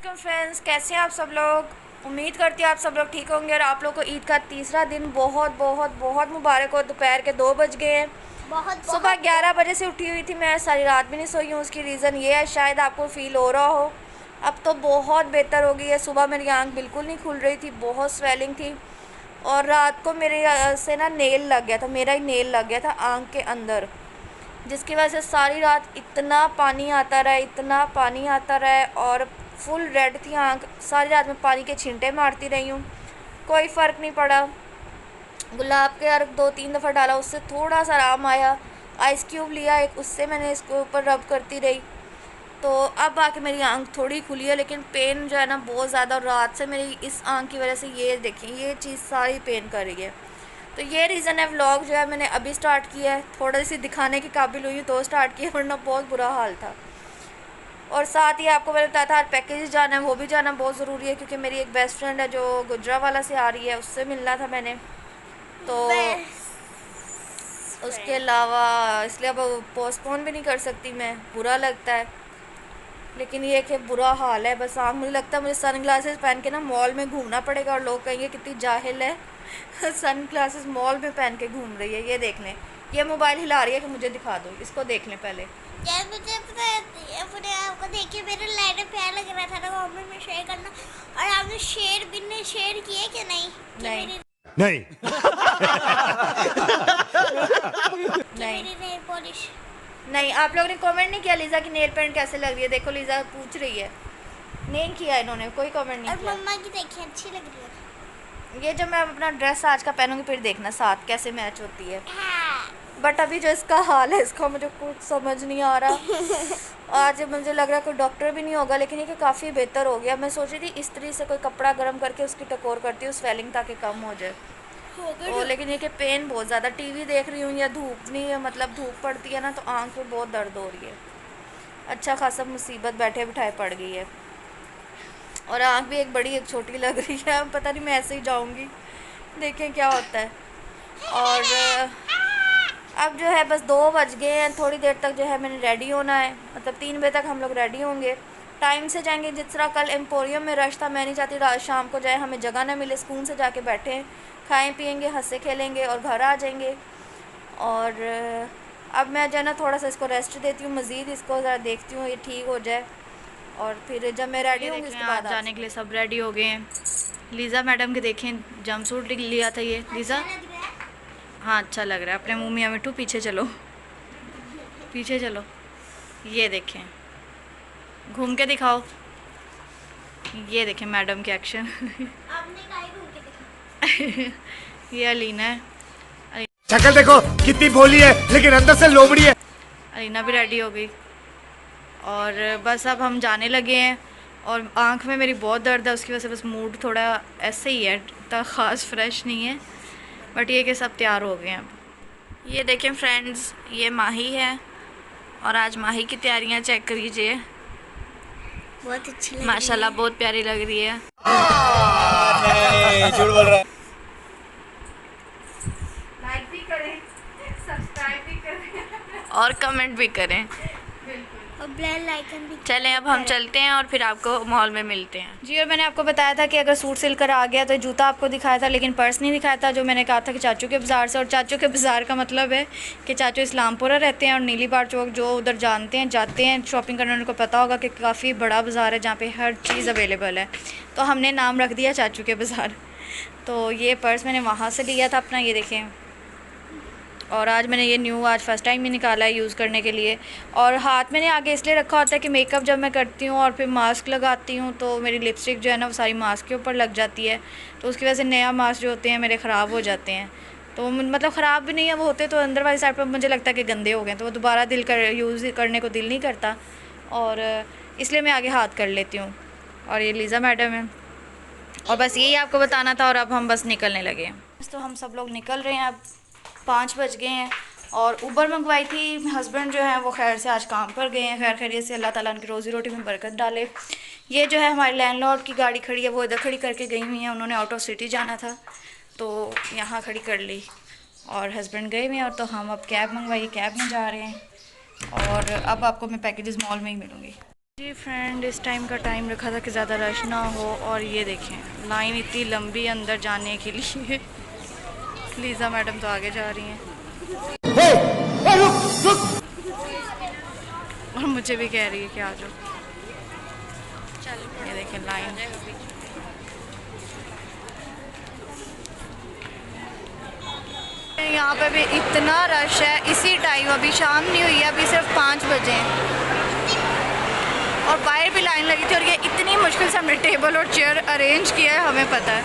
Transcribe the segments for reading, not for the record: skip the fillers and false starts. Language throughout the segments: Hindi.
वालेकुम फ्रेंड्स, कैसे हैं आप सब लोग। उम्मीद करती हूँ आप सब लोग ठीक होंगे और आप लोग को ईद का तीसरा दिन बहुत बहुत बहुत मुबारक हो। दोपहर के 2 बज गए हैं। सुबह 11 बजे से उठी हुई थी मैं, सारी रात भी नहीं सोई हूँ। उसकी रीज़न ये है, शायद आपको फ़ील हो रहा हो। अब तो बहुत बेहतर हो गई है। सुबह मेरी आँख बिल्कुल नहीं खुल रही थी, बहुत स्वेलिंग थी। और रात को मेरे से ना नेल लग गया था, मेरा ही नेल लग गया था आँख के अंदर, जिसकी वजह से सारी रात इतना पानी आता रहा, इतना पानी आता रहा। और फुल रेड थी आँख, सारी रात में पानी के छींटे मारती रही हूँ, कोई फ़र्क नहीं पड़ा। गुलाब के अर्क 2-3 दफ़ा डाला, उससे थोड़ा सा आराम आया। आइस क्यूब लिया एक, उससे मैंने इसके ऊपर रब करती रही, तो अब आके मेरी आँख थोड़ी खुली है। लेकिन पेन जो है ना बहुत ज़्यादा, रात से मेरी इस आँख की वजह से ये देखिए ये चीज़ सारी पेन कर रही है। तो ये रीज़न है। व्लॉग जो है मैंने अभी स्टार्ट किया है, थोड़ी सी दिखाने के काबिल हुई तो स्टार्ट किया, वरना बहुत बुरा हाल था। और साथ ही आपको मैंने बताया था पैकेज जाना है, वो भी जाना बहुत ज़रूरी है, क्योंकि मेरी एक बेस्ट फ्रेंड है जो गुजरावाला से आ रही है, उससे मिलना था मैंने। तो उसके अलावा इसलिए अब पोस्टपोन भी नहीं कर सकती मैं, बुरा लगता है। लेकिन ये कि बुरा हाल है बस। मुझे लगता है मुझे सन ग्लासेस पहन के ना मॉल में घूमना पड़ेगा, और लोग कहेंगे कितनी जाहिल है सन ग्लासेस मॉल में पहन के घूम रही है। ये देख लें, ये मोबाइल हिला रही है कि मुझे दिखा दो, इसको देख लें पहले। यार मुझे अपने आप को देखिए मेरे लाइट प्यार लग रहा था ना, कमेंट में शेयर करना। और आपने शेयर भी नहीं शेयर किए कि नहीं कि नहीं मेरी नहीं नहीं मेरी नेल पॉलिश। नहीं, आप लोगों ने कमेंट नहीं किया लीज़ा की नेल पेंट कैसे लग रही है। देखो लीज़ा पूछ रही है, नहीं किया इन्होंने, कोई कमेंट नहीं और किया। मम्मा की देखिए अच्छी लग रही है। ये जब मैं अपना ड्रेस आज का पहनूंगी फिर देखना साथ कैसे मैच होती है। हाँ। बट अभी जो इसका हाल है, इसका मुझे कुछ समझ नहीं आ रहा। आज मुझे लग रहा है कोई डॉक्टर भी नहीं होगा, लेकिन ये कि काफ़ी बेहतर हो गया। मैं सोच रही थी इस्त्री से कोई कपड़ा गर्म करके उसकी टकोर करती हूँ स्वेलिंग, ताकि कम हो जाए। तो लेकिन ये कि पेन बहुत ज़्यादा, टीवी देख रही हूँ या धूप नहीं है, मतलब धूप पड़ती है ना तो आँख में बहुत दर्द हो रही है। अच्छा खासा मुसीबत बैठे बिठाए पड़ गई है। और आँख भी एक बड़ी एक छोटी लग रही है। पता नहीं मैं ऐसे ही जाऊँगी, देखें क्या होता है। और अब जो है बस 2 बज गए हैं, थोड़ी देर तक जो है मैंने रेडी होना है, मतलब 3 बजे तक हम लोग रेडी होंगे। टाइम से जाएंगे, जिस तरह कल एम्पोरियम में रश था, मैं नहीं चाहती रात शाम को जाए हमें जगह ना मिले, सुकून से जाके बैठें, खाएं पिएंगे, हंसे खेलेंगे और घर आ जाएंगे। और अब मैं जो है ना थोड़ा सा इसको रेस्ट देती हूँ मज़ीद, इसको ज़रा देखती हूँ ये ठीक हो जाए, और फिर जब मैं रेडी होंगी उसके बाद जाने के लिए सब रेडी हो गए हैं। लीज़ा मैडम के देखें जंप सूट लिया था ये लीज़ा। हाँ अच्छा लग रहा है। अपने मुँह मियाँ मिट्टू पीछे चलो, पीछे चलो। ये देखें, घूम के दिखाओ। ये देखें मैडम के एक्शन आपने काहे घूम के देखा? ये अलीना है, शक्ल देखो कितनी भोली है लेकिन अंदर से लोमड़ी है। अलीना भी रेडी हो गई। और बस अब हम जाने लगे हैं। और आँख में मेरी बहुत दर्द है, उसकी वजह से बस मूड थोड़ा ऐसे ही है, इतना ख़ास फ्रेश नहीं है। बट ये कि सब तैयार हो गए हैं अब। ये देखें फ्रेंड्स, ये माही है, और आज माही की तैयारियां चेक करिए। बहुत अच्छी लग माशाल्लाह बहुत प्यारी लग रही है। नहीं, झूठ बोल रहा है। लाइक भी करें, सब्सक्राइब भी करें और कमेंट भी करें। और बेल आइकन भी। चलें अब हम चलते हैं और फिर आपको मॉल में मिलते हैं। जी। और मैंने आपको बताया था कि अगर सूट सिलकर आ गया तो जूता आपको दिखाया था, लेकिन पर्स नहीं दिखाया था, जो मैंने कहा था कि चाचू के बाज़ार से। और चाचू के बाज़ार का मतलब है कि चाचू इस्लामपुरा रहते हैं, और नीली बार चौक जो उधर जानते हैं जाते हैं शॉपिंग करने, उनको पता होगा कि काफ़ी बड़ा बाज़ार है जहाँ पे हर चीज़ अवेलेबल है। तो हमने नाम रख दिया चाचू के बाज़ार। तो ये पर्स मैंने वहाँ से लिया था अपना, ये देखें। और आज मैंने ये न्यू आज फ़र्स्ट टाइम ही निकाला है यूज़ करने के लिए। और हाथ मैंने आगे इसलिए रखा होता है कि मेकअप जब मैं करती हूँ और फिर मास्क लगाती हूँ तो मेरी लिपस्टिक जो है ना वो सारी मास्क के ऊपर लग जाती है, तो उसकी वजह से नया मास्क जो होते हैं मेरे ख़राब हो जाते हैं। तो मतलब ख़राब भी नहीं है वो, होते तो अंदर वाली साइड पर मुझे लगता है कि गंदे हो गए, तो वो दोबारा यूज़ करने को दिल नहीं करता, और इसलिए मैं आगे हाथ कर लेती हूँ। और ये लीज़ा मैडम है। और बस यही आपको बताना था, और अब हम बस निकलने लगे हैं। तो हम सब लोग निकल रहे हैं, अब 5 बज गए हैं। और ऊबर मंगवाई थी, हस्बैंड जो है वो खैर से आज काम पर गए हैं, खैर खैरियत से, अल्लाह ताला उनकी रोज़ी रोटी में बरकत डाले। ये जो है हमारे लैंडलॉर्ड की गाड़ी खड़ी है, वो इधर खड़ी करके गई हुई हैं, उन्होंने आउट ऑफ सिटी जाना था तो यहाँ खड़ी कर ली। और हस्बैंड गए हुए हैं, और तो हम अब कैब मंगवाई, कैब में जा रहे हैं। और अब आपको मैं पैकेजेस मॉल में ही मिलूँगी। जी फ्रेंड, इस टाइम का टाइम रखा था कि ज़्यादा रश ना हो, और ये देखें लाइन इतनी लंबी अंदर जाने के लिए। लीज़ा मैडम तो आगे जा रही हैं और मुझे भी कह रही है कि आ जाओ। ये देखें लाइन। यहाँ पे भी इतना रश है इसी टाइम, अभी शाम नहीं हुई है, अभी सिर्फ 5 बजे हैं और बाहर भी लाइन लगी थी। और ये इतनी मुश्किल से हमने टेबल और चेयर अरेंज किया है, हमें पता है।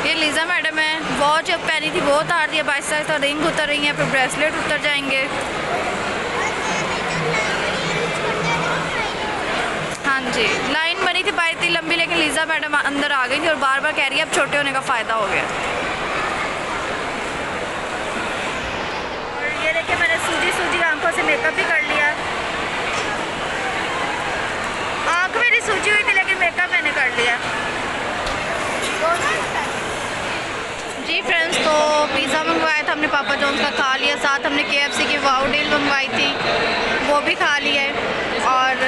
ये लीज़ा मैडम है, वॉच जब पहनी थी वो उतार दिया, बाइस तो रिंग उतर रही है, फिर ब्रेसलेट उतर जाएंगे। हाँ जी, लाइन बनी थी बाहर इतनी लंबी, लेकिन लीज़ा मैडम अंदर आ गई थी और बार बार कह रही है अब छोटे होने का फ़ायदा हो गया। और ये देखिए मैंने सूजी आंखों से मेकअप भी कर लिया। आँख मेरी सूजी हुई थी लेकिन मेकअप मैंने कर लिया। जी फ्रेंड्स, तो पिज़्ज़ा मंगवाया था हमने, पापा जॉन्स का खा लिया, साथ हमने KFC की वाओ डील मंगवाई थी, वो भी खा लिया है। और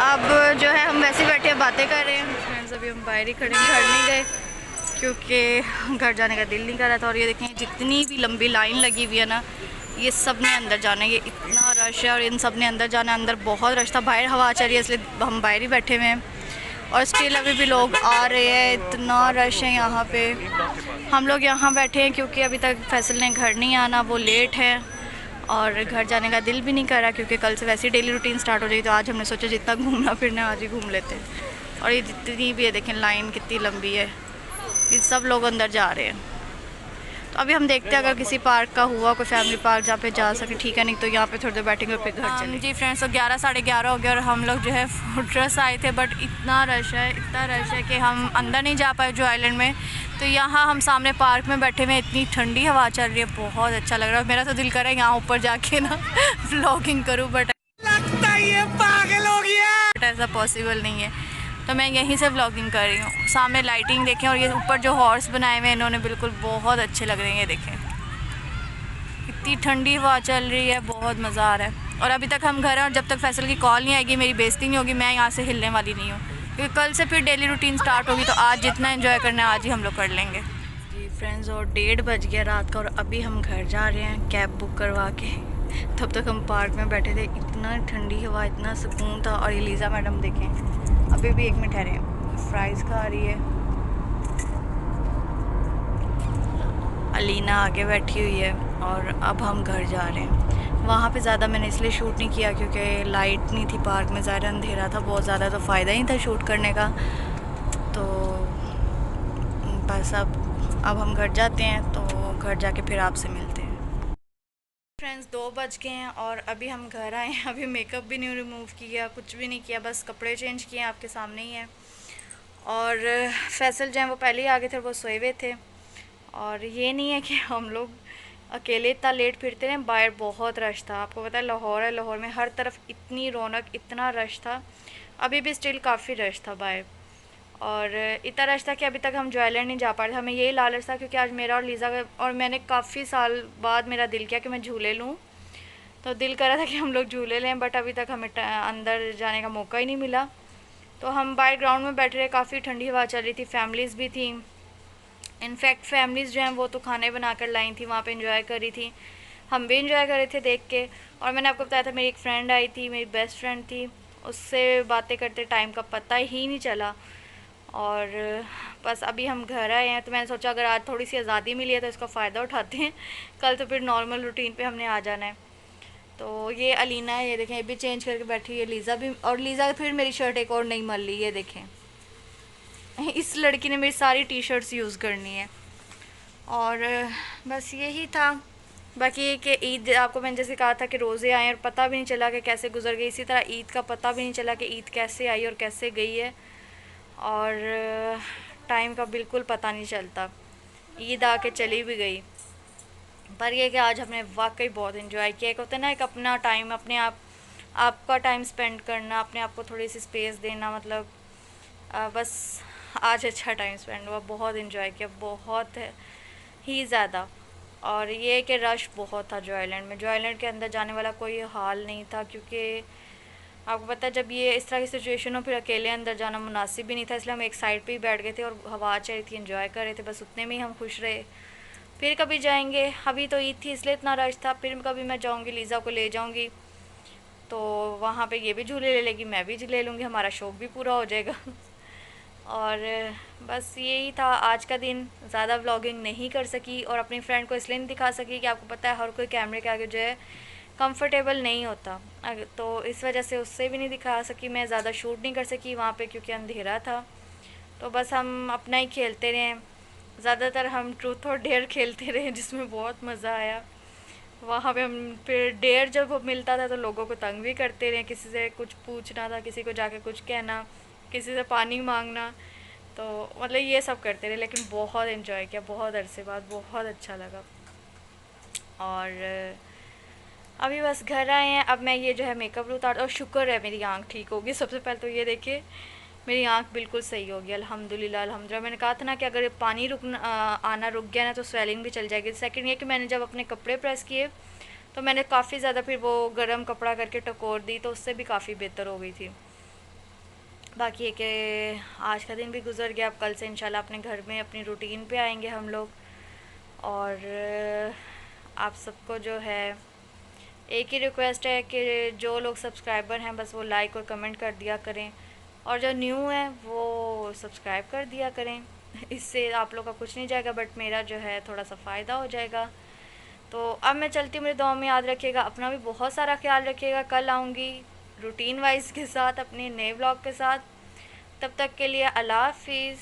अब जो है हम वैसे बैठे हैं बातें कर रहे हैं। फ्रेंड्स अभी हम बाहर ही खड़े हैं, घर नहीं गए क्योंकि घर जाने का दिल नहीं कर रहा था। और ये देखें जितनी भी लंबी लाइन लगी हुई है ना, ये सब ने अंदर जाना है, ये इतना रश है और इन सब ने अंदर जाना। अंदर बहुत रश था, बाहर हवा चल रही है इसलिए हम बाहर ही बैठे हुए हैं और स्टिल अभी भी लोग आ रहे हैं, इतना रश है यहाँ पे। हम लोग यहाँ बैठे हैं क्योंकि अभी तक फैसल ने घर नहीं आना, वो लेट है और घर जाने का दिल भी नहीं कर रहा क्योंकि कल से वैसे ही डेली रूटीन स्टार्ट हो जाएगी। तो आज हमने सोचा जितना घूमना फिरना आज ही घूम लेते हैं। और ये जितनी भी है देखें लाइन कितनी लंबी है, ये सब लोग अंदर जा रहे हैं। तो अभी हम देखते हैं अगर किसी पार्क का हुआ, कोई फैमिली पार्क जहाँ पे जा सके ठीक है, नहीं तो यहाँ पे थोड़ी देर बैठेंगे और फिर घर चलेंगे। जी फ्रेंड्स, तो 11 साढ़े 11 हो गया और हम लोग जो है फूड ट्रस्ट आए थे, बट इतना रश है कि हम अंदर नहीं जा पाए जो आइलैंड में। तो यहाँ हम सामने पार्क में बैठे हुए, इतनी ठंडी हवा चल रही है, बहुत अच्छा लग रहा है। मेरा तो दिल कर रहा है यहाँ ऊपर जाके ना व्लॉगिंग करूँ, बट लगता है ये पागल हो गया। ऐसा पॉसिबल नहीं है, तो मैं यहीं से व्लॉगिंग कर रही हूँ। सामने लाइटिंग देखें और ये ऊपर जो हॉर्स बनाए हुए हैं इन्होंने, बिल्कुल बहुत अच्छे लग रहे हैं। ये देखें इतनी ठंडी हवा चल रही है, बहुत मज़ा आ रहा है। और अभी तक हम घर हैं और जब तक फैसल की कॉल नहीं आएगी मेरी बेइज्जती नहीं होगी, मैं यहाँ से हिलने वाली नहीं हूँ क्योंकि कल से फिर डेली रूटीन स्टार्ट होगी। तो आज जितना एंजॉय करना है आज ही हम लोग कर लेंगे। जी फ्रेंड्स, और 1:30 बज गया रात का और अभी हम घर जा रहे हैं कैब बुक करवा के। तब तक हम पार्क में बैठे थे, इतना ठंडी हवा, इतना सुकून था। और ये लीज़ा मैडम देखें अभी भी 1 मिनट ठहरे, फ्राइज़ खा रही है। अलीना आगे बैठी हुई है और अब हम घर जा रहे हैं। वहाँ पे ज़्यादा मैंने इसलिए शूट नहीं किया क्योंकि लाइट नहीं थी पार्क में, ज़्यादा अंधेरा था बहुत ज़्यादा, तो फ़ायदा ही था शूट करने का। तो बस अब हम घर जाते हैं, तो घर जाके फिर आपसे मिलते हैं। फ्रेंड्स 2 बज गए हैं और अभी हम घर आए हैं। अभी मेकअप भी नहीं रिमूव किया, कुछ भी नहीं किया, बस कपड़े चेंज किए, आपके सामने ही है। और फैसल जो हैं वो पहले ही आ गए थे, वो सोए हुए थे। और ये नहीं है कि हम लोग अकेले इतना लेट फिरते रहे, बाहर बहुत रश था। आपको पता है लाहौर है, लाहौर में हर तरफ इतनी रौनक, इतना रश था। अभी भी स्टिल काफ़ी रश था बाहर, और इतना रश था कि अभी तक हम जो आइलैंड नहीं जा पा रहे थे। हमें यही लालच था क्योंकि आज मेरा और लीज़ा का, और मैंने काफ़ी साल बाद मेरा दिल किया कि मैं झूले लूँ, तो दिल कर रहा था कि हम लोग झूले लें, बट अभी तक हमें अंदर जाने का मौका ही नहीं मिला। तो हम बाहर ग्राउंड में बैठे रहे, काफ़ी ठंडी हवा चल रही थी, फैमिलीज़ भी थी। इनफैक्ट फैमिलीज़ जो हैं वो तो खाने बना कर लाई थी, वहाँ पे एंजॉय कर रही थी, हम भी एंजॉय कर रहे थे देख के। और मैंने आपको बताया था मेरी एक फ़्रेंड आई थी, मेरी बेस्ट फ्रेंड थी, उससे बातें करते टाइम का पता ही नहीं चला। और बस अभी हम घर आए हैं, तो मैंने सोचा अगर आज थोड़ी सी आज़ादी मिली है तो इसका फ़ायदा उठाते हैं, कल तो फिर नॉर्मल रूटीन पे हमने आ जाना है। तो ये अलीना है, ये देखें, ये भी चेंज करके बैठी है, लीज़ा भी। और लीज़ा फिर मेरी शर्ट एक और नहीं मल ली, ये देखें, इस लड़की ने मेरी सारी टी-शर्ट्स यूज़ करनी है। और बस यही था। बाकी ये कि ईद, आपको मैंने जैसे कहा था कि रोज़े आए और पता भी नहीं चला कि कैसे गुजर गई, इसी तरह ईद का पता भी नहीं चला कि ईद कैसे आई और कैसे गई है, और टाइम का बिल्कुल पता नहीं चलता। ईद आके चली भी गई, पर यह कि आज हमने वाकई बहुत इन्जॉय किया। एक होता है ना, एक अपना टाइम, अपने आपका टाइम स्पेंड करना, अपने आप को थोड़ी सी स्पेस देना, मतलब बस आज अच्छा टाइम स्पेंड हुआ, बहुत इन्जॉय किया, बहुत ही ज़्यादा। और ये कि रश बहुत था जो आइलैंड में, जो आइलैंड के अंदर जाने वाला कोई हाल नहीं था क्योंकि आपको पता है जब ये इस तरह की सिचुएशन हो फिर अकेले अंदर जाना मुनासिब भी नहीं था, इसलिए हम एक साइड पे ही बैठ गए थे और हवा चल रही थी, एंजॉय कर रहे थे, बस उतने में ही हम खुश रहे। फिर कभी जाएंगे, अभी तो ईद थी इसलिए इतना रश था, फिर कभी मैं जाऊंगी लीज़ा को ले जाऊंगी तो वहाँ पे ये भी झूले ले लेगी, मैं भी ले लूँगी, हमारा शौक़ भी पूरा हो जाएगा। और बस यही था आज का दिन। ज़्यादा व्लॉगिंग नहीं कर सकी और अपनी फ्रेंड को इसलिए नहीं दिखा सकी कि आपको पता है हर कोई कैमरे के आगे जो है कंफर्टेबल नहीं होता, तो इस वजह से उससे भी नहीं दिखा सकी, मैं ज़्यादा शूट नहीं कर सकी वहाँ पे क्योंकि अंधेरा था। तो बस हम अपना ही खेलते रहे, ज़्यादातर हम ट्रूथ और डेयर खेलते रहे जिसमें बहुत मज़ा आया। वहाँ पे हम फिर डेयर जब मिलता था तो लोगों को तंग भी करते रहे, किसी से कुछ पूछना था, किसी को जाके कुछ कहना, किसी से पानी मांगना, तो मतलब ये सब करते रहे, लेकिन बहुत इन्जॉय किया, बहुत अरसे बाद, बहुत अच्छा लगा। और अभी बस घर आए हैं, अब मैं ये जो है मेकअप उतार, और शुक्र है मेरी आँख ठीक होगी। सबसे पहले तो ये देखिए मेरी आँख बिल्कुल सही होगी, अल्हम्दुलिल्लाह अल्हम्दुलिल्लाह। मैंने कहा था ना कि अगर पानी आना रुक गया ना तो स्वेलिंग भी चल जाएगी। सेकंड ये कि मैंने जब अपने कपड़े प्रेस किए तो मैंने काफ़ी ज़्यादा फिर वो गर्म कपड़ा करके टकोर दी, तो उससे भी काफ़ी बेहतर हो गई थी। बाकी है कि आज का दिन भी गुजर गया, अब कल से इंशाल्लाह अपने घर में अपनी रूटीन पे आएंगे हम लोग। और आप सबको जो है एक ही रिक्वेस्ट है कि जो लोग सब्सक्राइबर हैं बस वो लाइक और कमेंट कर दिया करें, और जो न्यू है वो सब्सक्राइब कर दिया करें। इससे आप लोग का कुछ नहीं जाएगा बट मेरा जो है थोड़ा सा फ़ायदा हो जाएगा। तो अब मैं चलती हूँ, मेरे दुआ में याद रखिएगा, अपना भी बहुत सारा ख्याल रखिएगा। कल आऊँगी रूटीन वाइज के साथ अपने नए व्लॉग के साथ, तब तक के लिए अल्लाह हाफिज़।